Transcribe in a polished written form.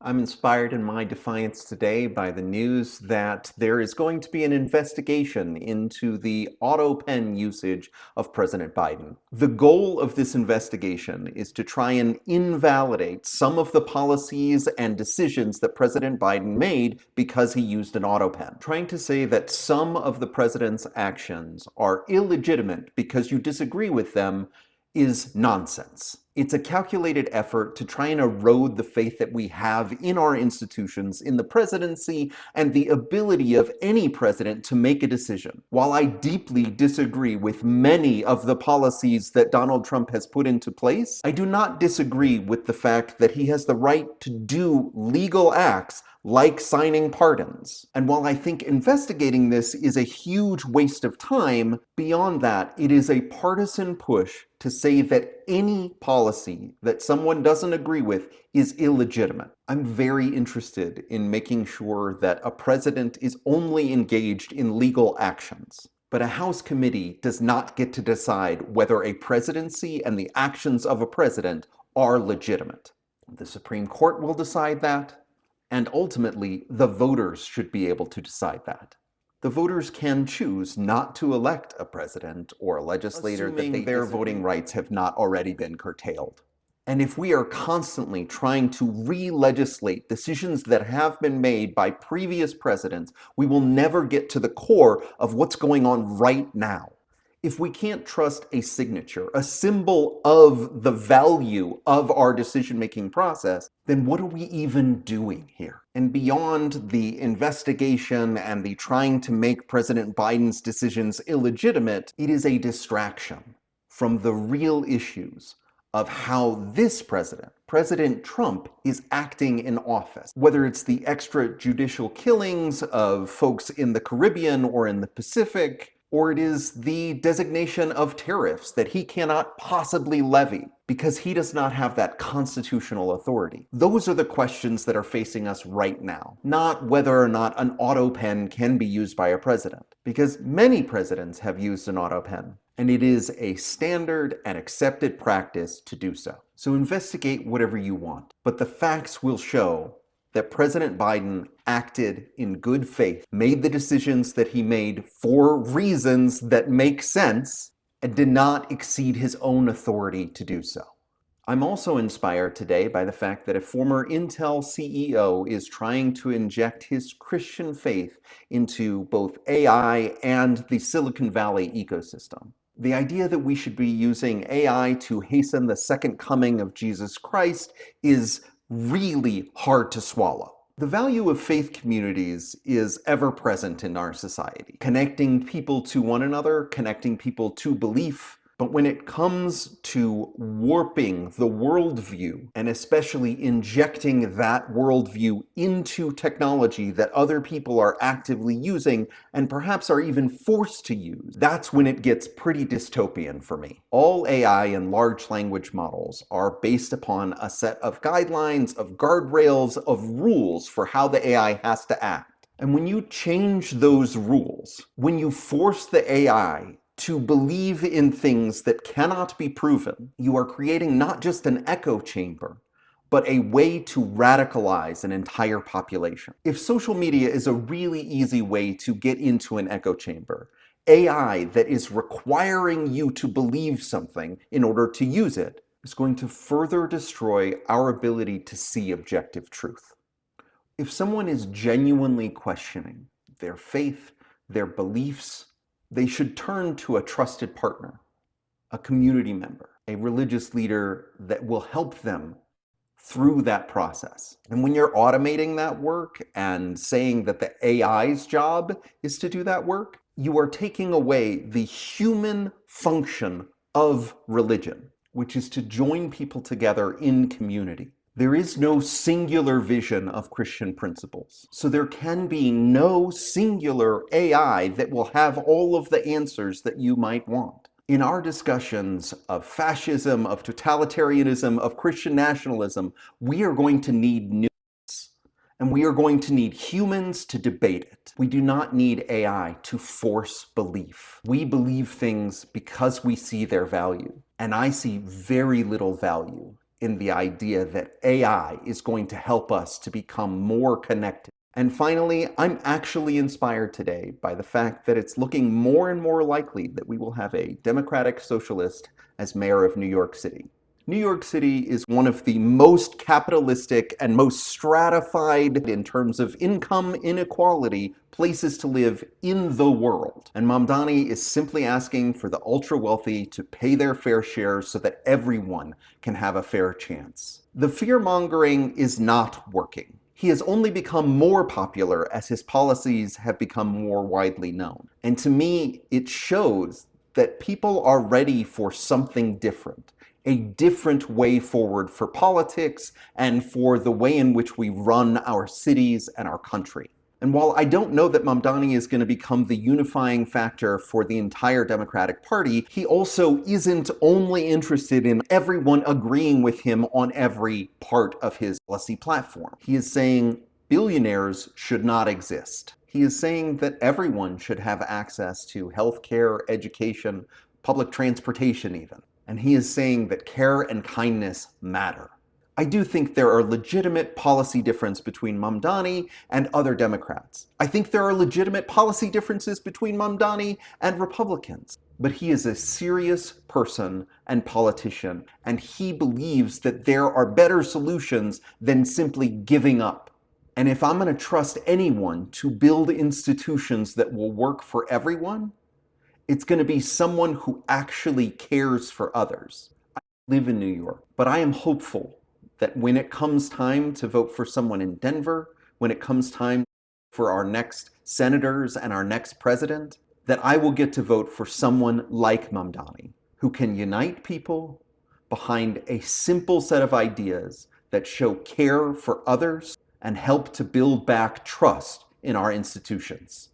I'm inspired in my Defiance today by the news that there is going to be an investigation into the Autopen usage of President Biden. The goal of this investigation is to try and invalidate some of the policies and decisions that President Biden made because he used an Autopen. Trying to say that some of the president's actions are illegitimate because you disagree with them is nonsense. It's a calculated effort to try and erode the faith that we have in our institutions, in the presidency, and the ability of any president to make a decision. While I deeply disagree with many of the policies that Donald Trump has put into place, I do not disagree with the fact that he has the right to do legal acts like signing pardons. And while I think investigating this is a huge waste of time, beyond that, it is a partisan push to say that any policy that someone doesn't agree with is illegitimate. I'm very interested in making sure that a president is only engaged in legal actions. But a House committee does not get to decide whether a presidency and the actions of a president are legitimate. The Supreme Court will decide that. And ultimately, the voters should be able to decide that. The voters can choose not to elect a president or a legislator that their voting rights have not already been curtailed. And if we are constantly trying to re-legislate decisions that have been made by previous presidents, we will never get to the core of what's going on right now. If we can't trust a signature, a symbol of the value of our decision-making process, then what are we even doing here? And beyond the investigation and the trying to make President Biden's decisions illegitimate, it is a distraction from the real issues of how this president, President Trump, is acting in office. Whether it's the extrajudicial killings of folks in the Caribbean or in the Pacific, or it is the designation of tariffs that he cannot possibly levy because he does not have that constitutional authority. Those are the questions that are facing us right now, not whether or not an Autopen can be used by a president, because many presidents have used an Autopen, and it is a standard and accepted practice to do so. So investigate whatever you want, but the facts will show that President Biden acted in good faith, made the decisions that he made for reasons that make sense, and did not exceed his own authority to do so. I'm also inspired today by the fact that a former Intel CEO is trying to inject his Christian faith into both AI and the Silicon Valley ecosystem. The idea that we should be using AI to hasten the second coming of Jesus Christ is really hard to swallow. The value of faith communities is ever present in our society, connecting people to one another, connecting people to belief. But when it comes to warping the worldview, and especially injecting that worldview into technology that other people are actively using, and perhaps are even forced to use, that's when it gets pretty dystopian for me. All AI and large language models are based upon a set of guidelines, of guardrails, of rules for how the AI has to act. And when you change those rules, when you force the AI to believe in things that cannot be proven, you are creating not just an echo chamber, but a way to radicalize an entire population. If social media is a really easy way to get into an echo chamber, AI that is requiring you to believe something in order to use it is going to further destroy our ability to see objective truth. If someone is genuinely questioning their faith, their beliefs, they should turn to a trusted partner, a community member, a religious leader that will help them through that process. And when you're automating that work and saying that the AI's job is to do that work, you are taking away the human function of religion, which is to join people together in community. There is no singular vision of Christian principles. So there can be no singular AI that will have all of the answers that you might want. In our discussions of fascism, of totalitarianism, of Christian nationalism, we are going to need nuance, and we are going to need humans to debate it. We do not need AI to force belief. We believe things because we see their value, and I see very little value in the idea that AI is going to help us to become more connected. And finally, I'm actually inspired today by the fact that it's looking more and more likely that we will have a Democratic Socialist as mayor of New York City. New York City is one of the most capitalistic and most stratified in terms of income inequality places to live in the world. And Mamdani is simply asking for the ultra-wealthy to pay their fair share so that everyone can have a fair chance. The fear-mongering is not working. He has only become more popular as his policies have become more widely known. And to me, it shows that people are ready for something different. A different way forward for politics and for the way in which we run our cities and our country. And while I don't know that Mamdani is going to become the unifying factor for the entire Democratic Party, he also isn't only interested in everyone agreeing with him on every part of his policy platform. He is saying billionaires should not exist. He is saying that everyone should have access to healthcare, education, public transportation even. And he is saying that care and kindness matter. I do think there are legitimate policy differences between Mamdani and other Democrats. I think there are legitimate policy differences between Mamdani and Republicans. But he is a serious person and politician, and he believes that there are better solutions than simply giving up. And if I'm going to trust anyone to build institutions that will work for everyone, it's going to be someone who actually cares for others. I live in New York, but I am hopeful that when it comes time to vote for someone in Denver, when it comes time for our next senators and our next president, that I will get to vote for someone like Mamdani, who can unite people behind a simple set of ideas that show care for others and help to build back trust in our institutions.